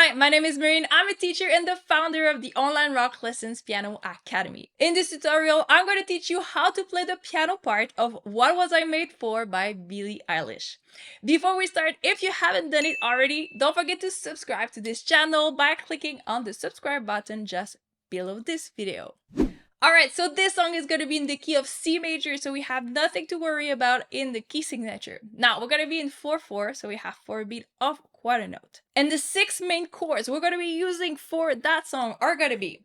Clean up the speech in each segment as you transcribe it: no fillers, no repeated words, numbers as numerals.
Hi, my name is Marine. I'm a teacher and the founder of the Online Rock Lessons Piano Academy. In this tutorial, I'm going to teach you how to play the piano part of What Was I Made For by Billie Eilish. Before we start, if you haven't done it already, don't forget to subscribe to this channel by clicking on the subscribe button just below this video. Alright, so this song is going to be in the key of C major, so we have nothing to worry about in the key signature. Now, we're going to be in 4/4, so we have 4 beat of quarter note. And the 6 main chords we're going to be using for that song are going to be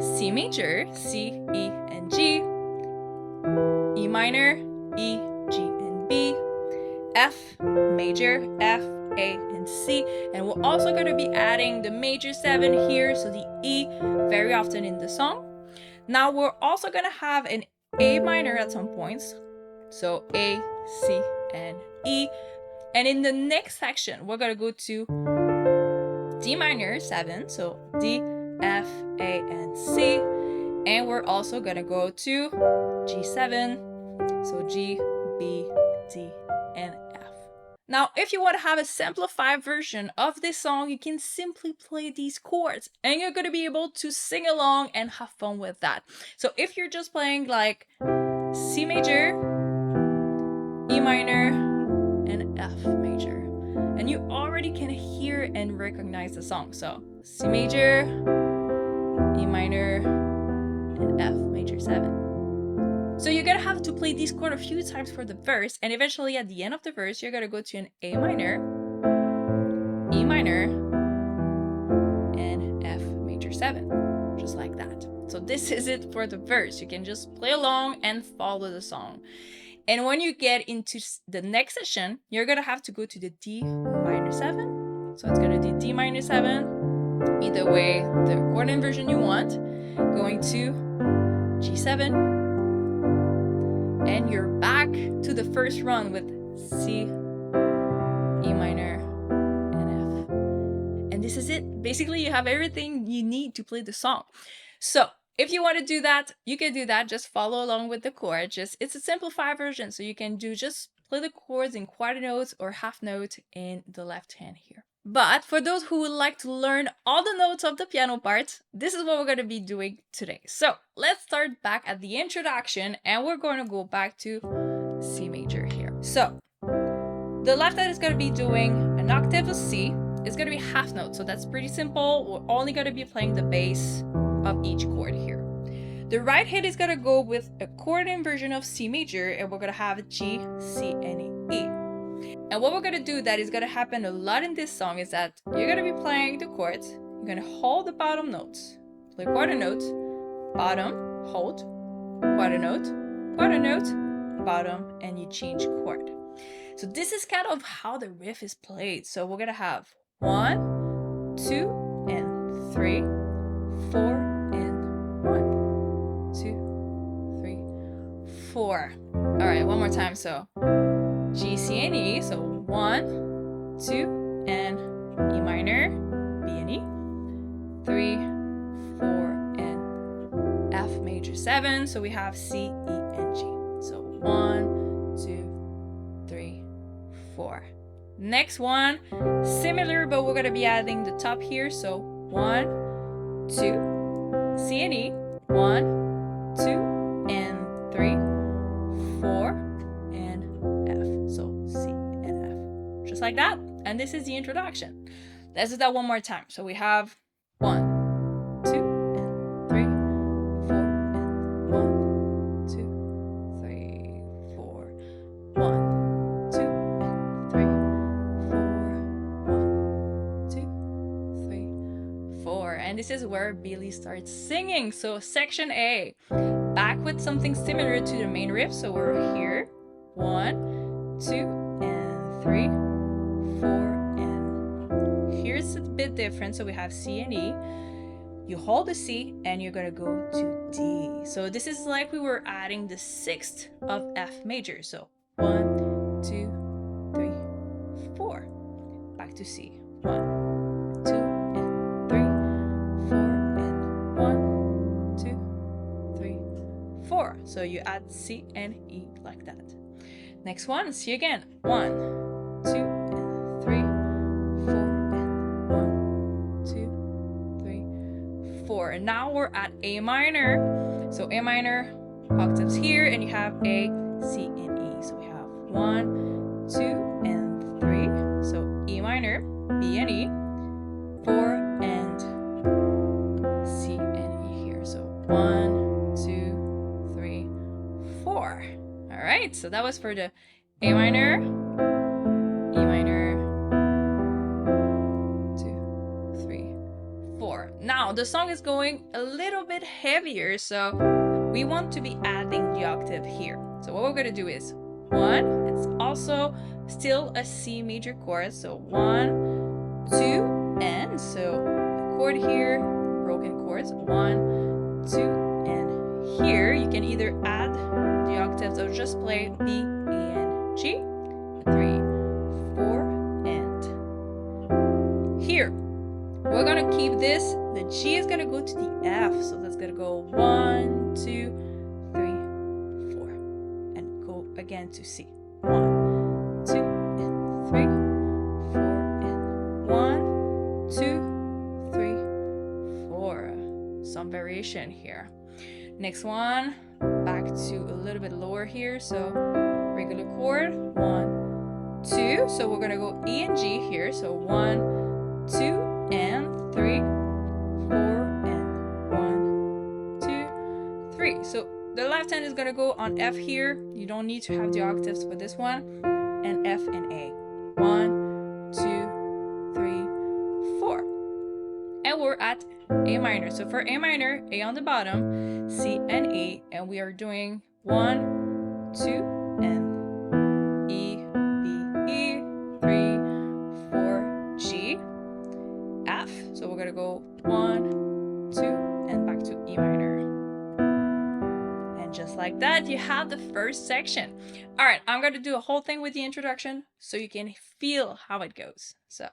C major, C, E, and G, E minor, E, G, and B, F major, F, A, and C, and we're also going to be adding the major 7 here, so the E very often in the song. Now we're also going to have an A minor at some points, so A, C, and E. And in the next section, we're going to go to D minor 7, so D, F, A, and C. And we're also going to go to G7, so G, B, D, and F. Now, if you want to have a simplified version of this song, you can simply play these chords and you're going to be able to sing along and have fun with that. So if you're just playing like C major, E minor, and F major, and you already can hear and recognize the song. So C major, E minor, and F major 7. So you're gonna have to play this chord a few times for the verse, and eventually at the end of the verse, you're gonna go to an A minor, E minor, and F major 7, just like that. So this is it for the verse. You can just play along and follow the song. And when you get into the next section, you're gonna have to go to the D minor 7. So it's gonna be D minor 7, either way, the chord inversion you want, going to G7, and you're back to the first run with C, E minor, and F. And this is it. Basically, you have everything you need to play the song. So if you want to do that, you can do that. Just follow along with the chord. It's a simplified version, so you can just play the chords in quarter notes or half note in the left hand here. But for those who would like to learn all the notes of the piano part, this is what we're going to be doing today. So let's start back at the introduction and we're going to go back to C major here. So the left hand is going to be doing an octave of C. It's going to be half note, so that's pretty simple. We're only going to be playing the bass of each chord here. The right hand is going to go with a chord inversion of C major, and we're going to have G, C, and E. And what we're going to do that is going to happen a lot in this song is that you're going to be playing the chords, you're going to hold the bottom notes, play quarter note, bottom, hold, quarter note, bottom, and you change chord. So this is kind of how the riff is played. So we're going to have 1, 2, and 3, 4, and 1, 2, 3, 4. All right, one more time. So G, C, and E. So 1, 2, and E minor, B and E. 3, 4, and F major 7. So we have C, E, and G. So 1, 2, 3, 4. Next one, similar, but we're gonna be adding the top here. So 1, 2, C and E. 1, 2, and 3, 4. Just like that. And this is the introduction. Let's do that one more time. So we have 1, 2, and 3, 4, and 1, 2, 3, 4, 1, 2, and 3, 4, 1, 2, 3, 4. And this is where Billie starts singing. So section A, back with something similar to the main riff. So we're here, 1, 2, and 3, 4, and here's a bit different. So we have C and E. You hold the C and you're gonna go to D. So this is like we were adding the 6th of F major. So 1, 2, 3, 4. Back to C. 1, 2, and 3, 4, and 1, 2, 3, 4. So you add C and E like that. Next one, C again. 1, 2, and 3, 4, and 1, 4. And now we're at A minor. So A minor, octaves here, and you have A, C, and E. So we have 1, 2, and 3. So E minor, B and E, 4, and C and E here. So 1, 2, 3, 4. All right, so that was for the A minor, E minor, 2, 3, 4. Now the song is going a little bit heavier, so we want to be adding the octave here. So what we're gonna do is 1, it's also still a C major chord, so 1, 2, and so the chord here, broken chords, 1, 2, and here you can either add the octaves or just play B, E, and G, 3, 4, and here. We're gonna keep this, the G is gonna go to the F, so that's gonna go 1, 2, 3, 4, and go again to C. 1, 2, and 3, 4, and 1, 2, 3, 4. Some variation here. Next one, back to a little bit lower here, so regular chord, 1, 2, so we're gonna go E and G here, so 1, 2, and 3, 4, and 1, 2, 3. So the left hand is gonna go on F here. You don't need to have the octaves for this one. And F and A. 1, 2, 3, 4. And we're at A minor. So for A minor, A on the bottom, C and E, and we are doing 1, 2, and E, B, E, 3, 4, G, F. So we're gonna go 1, 2, and back to E minor. And just like that, you have the first section. All right, I'm gonna do a whole thing with the introduction so you can feel how it goes. So.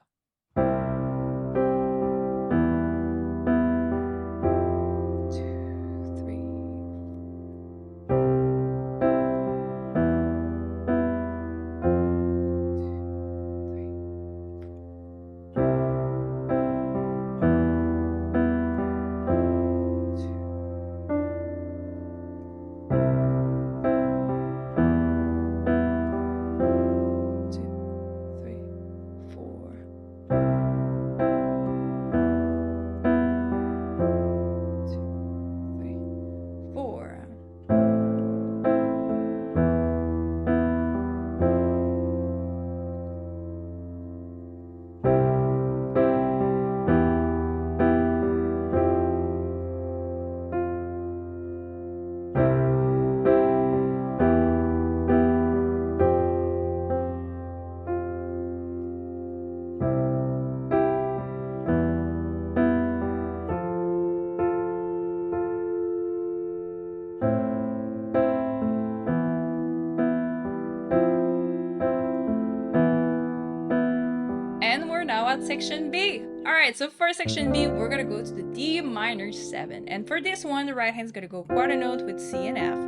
At section B. All right, so for section B, we're gonna go to the D minor 7. And for this one, the right hand is gonna go quarter note with C and F.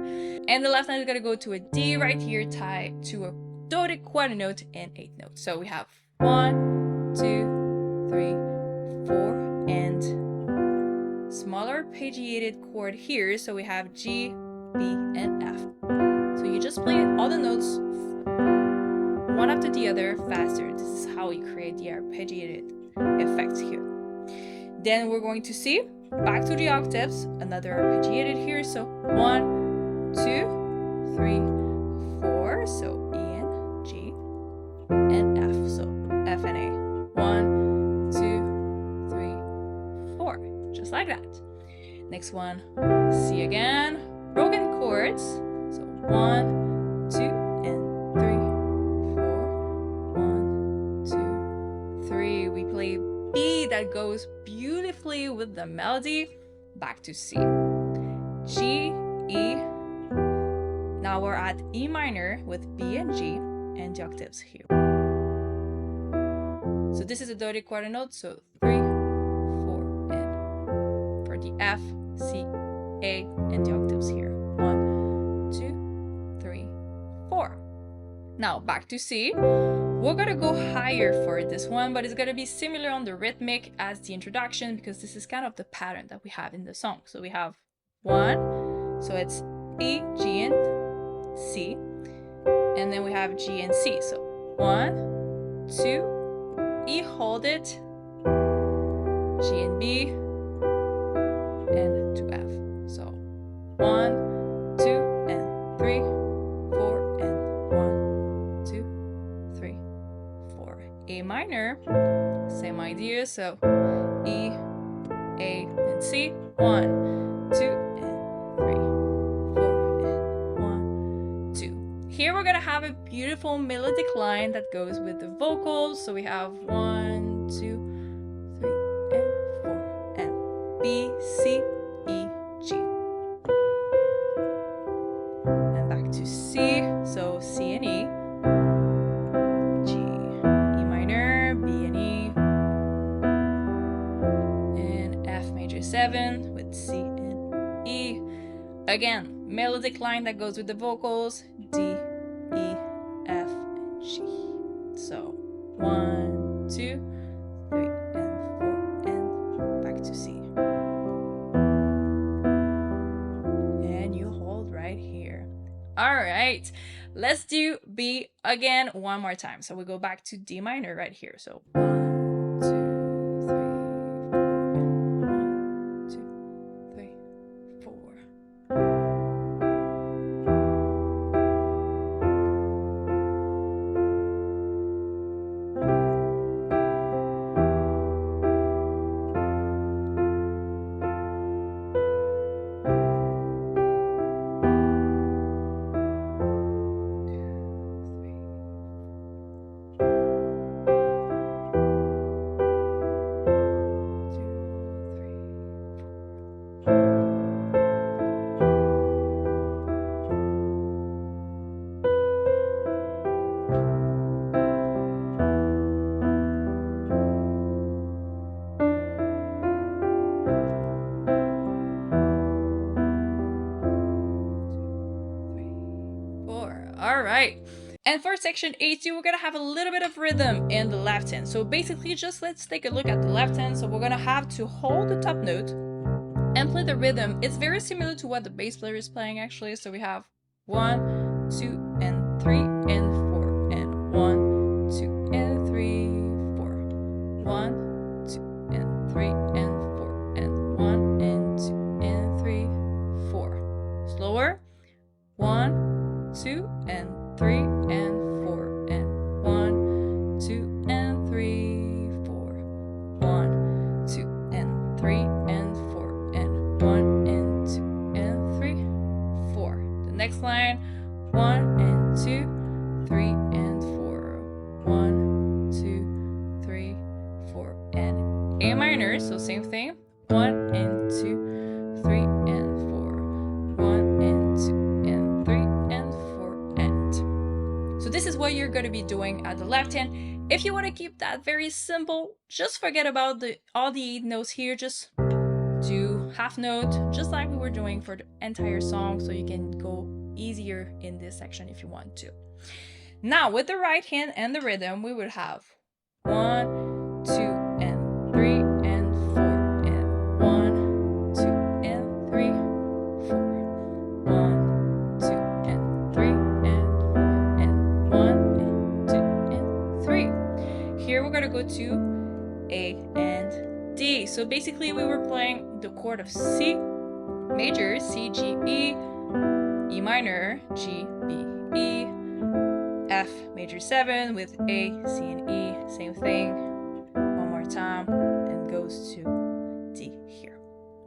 And the left hand is gonna go to a D right here, tied to a dotted quarter note and 8th note. So we have 1, 2, 3, 4, and smaller arpeggiated chord here. So we have G, B, and F. So you just play all the notes one after the other faster. This is how you create the arpeggiated effects here. Then we're going to C, back to the octaves, another arpeggiated here. So 1, 2, 3, 4. So E and G and F. So F and A. 1, 2, 3, 4. Just like that. Next one, C again, broken chords. So 1, 2, and 3. 3. We play B that goes beautifully with the melody. Back to C. G, E. Now we're at E minor with B and G and the octaves here. So this is a dotted quarter note. So 3, 4, and for the F, C, A, and the octaves here. 1, 2, 3, 4. Now back to C. We're gonna go higher for this one, but it's gonna be similar on the rhythmic as the introduction because this is kind of the pattern that we have in the song. So we have 1, so it's E, G, and C, and then we have G and C. So 1, 2, E, hold it, G and B, and to F. So 1, 2, and 3, 4, and 1, 2, 3, 4. A minor, same idea. So E, A, and C. 1, 2, and 3, 4, and 1, 2. Here we're gonna have a beautiful melodic line that goes with the vocals. So we have 1, 2, 3, and 4, and B, C, E, G. And back to C. So C and E, G, E minor, B and E, and F major 7 with C and E. Again, melodic line that goes with the vocals, D, E, F, and G. So 1, 2, 3, and 4, and back to C. And you hold right here. All right, let's do B again one more time. So we go back to D minor right here. So 1, 2, 3, 4, 1, 2, 3, 4. All right. And for section A2, we're gonna have a little bit of rhythm in the left hand. So basically, just let's take a look at the left hand. So we're gonna have to hold the top note and play the rhythm. It's very similar to what the bass player is playing actually. So we have 1, 2, and 3, and 4, and 1, 2, and 3, 4, 1, 2, and 3, and 4, and 1, and 2, and 3, 4. Slower. 1, 2, and 3, and 4, and 1, 2, and 3, 4, 1, 2, and 3, and 4, and 1, and 2, and 3, 4. The next line, 1, and 2, 3, and 4, 1, 2, 3, 4, and A minor, so same thing, 1, and 2, 3, and 4, 1, and 2, and 3, and 4, and. So this is what you're going to be doing at the left hand. If you want to keep that very simple, just forget about all the notes here. Just do half note, just like we were doing for the entire song, so you can go easier in this section if you want to. Now, with the right hand and the rhythm, we would have 1, 2, and 3, and 4, and 1, 2, and 3, 4, 1, 2, and 3, and 4, and 1, and 2, and 3. Here we're gonna go to A and D. So basically, we were playing the chord of C major, C, G, E, E minor, G, B, E, F major 7 with A, C, and E, same thing. One more time, and goes to D here.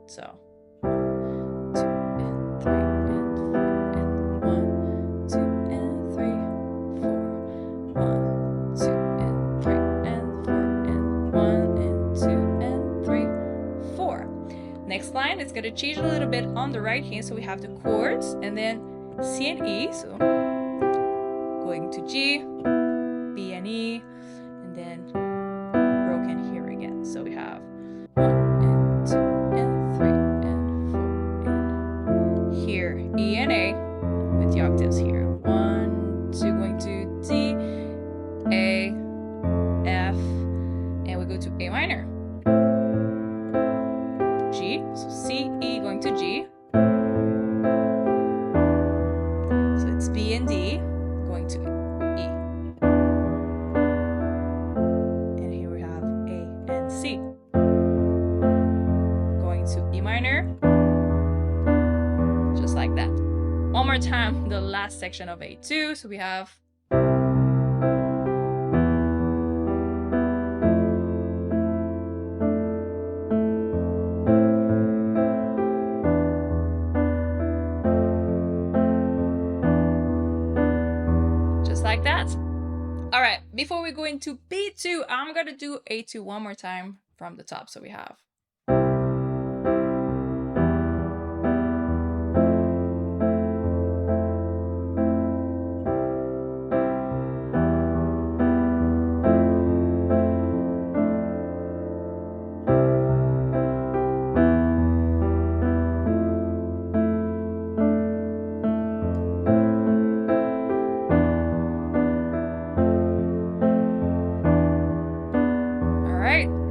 So 1, 2, and 3, and 4, and 1, 2, and 3, 4, 1, 2, and 3, and 4, and 1, and 2, and 3, 4. Next line, it's gonna change a little bit on the right hand, so we have the chords, and then C and E, so going to G, B and E, and then broken here again. So we have 1, and 2, and 3, and 4, and here E and A with the octaves here. 1, 2, going to D, A, C, E, going to G. So it's B and D, going to E. And here we have A and C. Going to E minor. Just like that. One more time, the last section of A2. So we have just like that. All right, before we go into B2, I'm gonna do A2 one more time from the top. So we have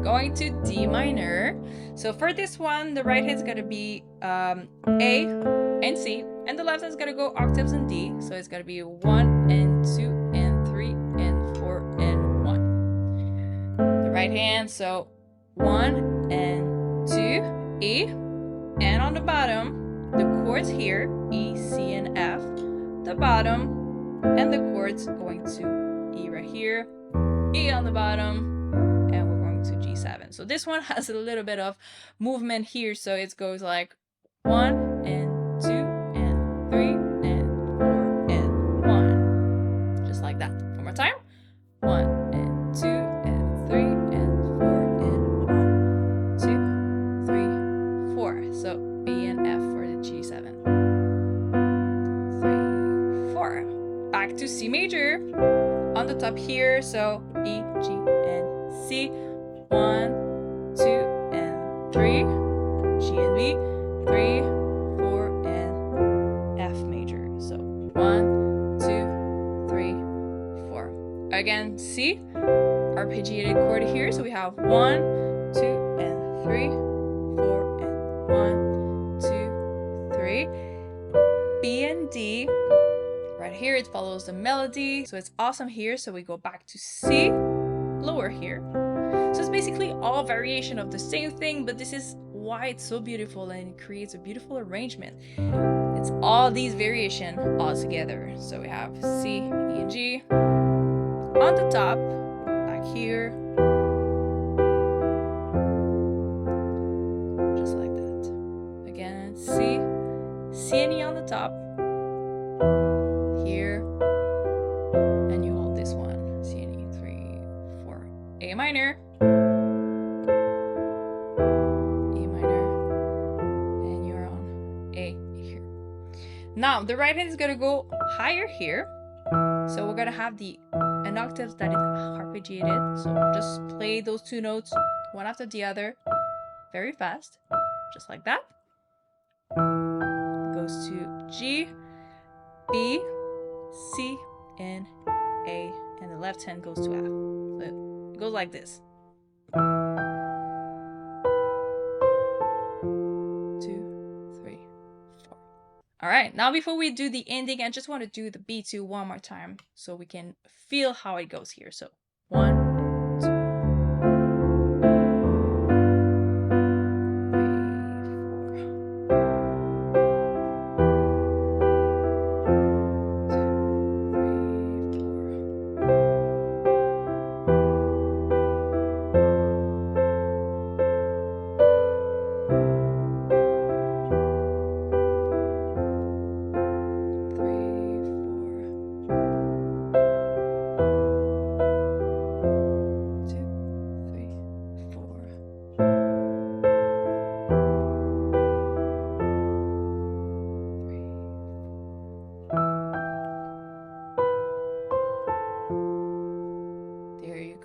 going to D minor. So for this one, the right hand is gonna be A and C, and the left hand is gonna go octaves in D. So it's gonna be 1 and 2 and 3 and 4 and 1. The right hand, so 1 and 2, E, and on the bottom, the chords here, E, C, and F. The bottom, and the chords going to E right here, E on the bottom, and we're going to G7. So this one has a little bit of movement here, so it goes like 1 and 2 and 3 and 4 and 1. Just like that. One more time. 1 and 2 and 3 and 4 and 1, 2, 3, 4. So B and F for the G7. 3, 4. Back to C major. On the top here, so E, G, and C. 1, 2, and 3. G and B. 3, 4, and F major. So 1, 2, 3, 4. Again, C. Arpeggiated chord here. So we have 1, 2, and 3, 4, and 1, 2, 3. B and D. Right here, it follows the melody. So it's awesome here. So we go back to C, lower here. So it's basically all variation of the same thing, but this is why it's so beautiful and it creates a beautiful arrangement. It's all these variation all together. So we have C, E, and G. On the top, back here. Just like that. Again, C, C and E on the top. Here, and you hold this one, C and E, 3, 4, A minor, E minor, and you're on A here. Now the right hand is gonna go higher here, so we're gonna have an octave that is arpeggiated. So just play those two notes one after the other, very fast, just like that. It goes to G, B, C, and A, and the left hand goes to F. So it goes like this. 2, 3, 4. All right, now before we do the ending, I just want to do the B2 one more time so we can feel how it goes here. So 1,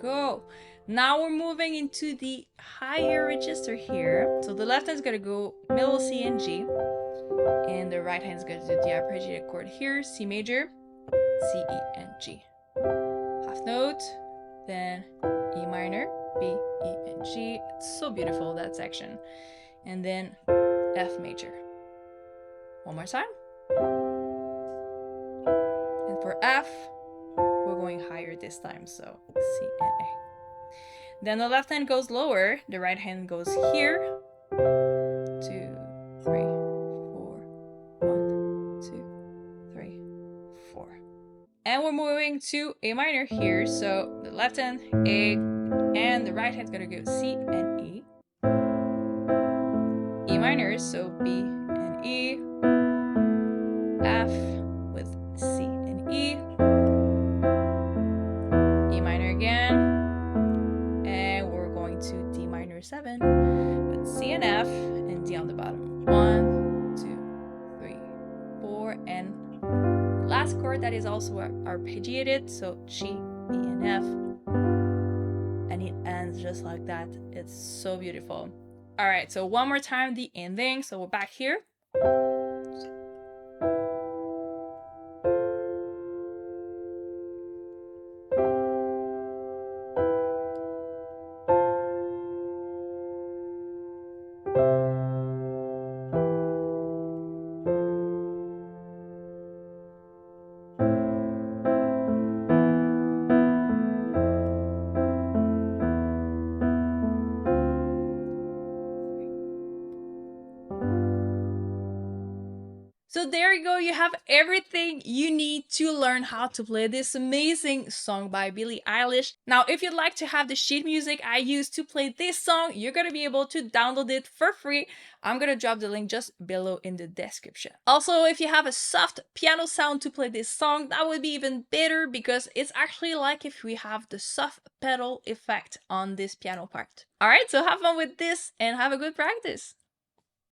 go. Now we're moving into the higher register here. So the left hand is going to go middle C and G. And the right hand is going to do the arpeggiated chord here, C major, C, E, and G. Half note, then E minor, B, E, and G. It's so beautiful, that section. And then F major. One more time. And for F, we're going higher this time, so C and A. Then the left hand goes lower, the right hand goes here. 2, 3, 4. 1, 2, 3, 4. And we're moving to A minor here, so the left hand A, and the right hand's gonna go C and E. E minor, so B and E. F with C and E. E minor again. And we're going to D minor 7 with C and F and D on the bottom. 1, 2, 3, 4. And last chord that is also arpeggiated, so G, E, and F. And it ends just like that. It's so beautiful. All right, so one more time, the ending. So we're back here. So there you go, you have everything you need to learn how to play this amazing song by Billie Eilish. Now, if you'd like to have the sheet music I used to play this song, you're gonna be able to download it for free. I'm gonna drop the link just below in the description. Also, if you have a soft piano sound to play this song, that would be even better because it's actually like if we have the soft pedal effect on this piano part. Alright, so have fun with this and have a good practice!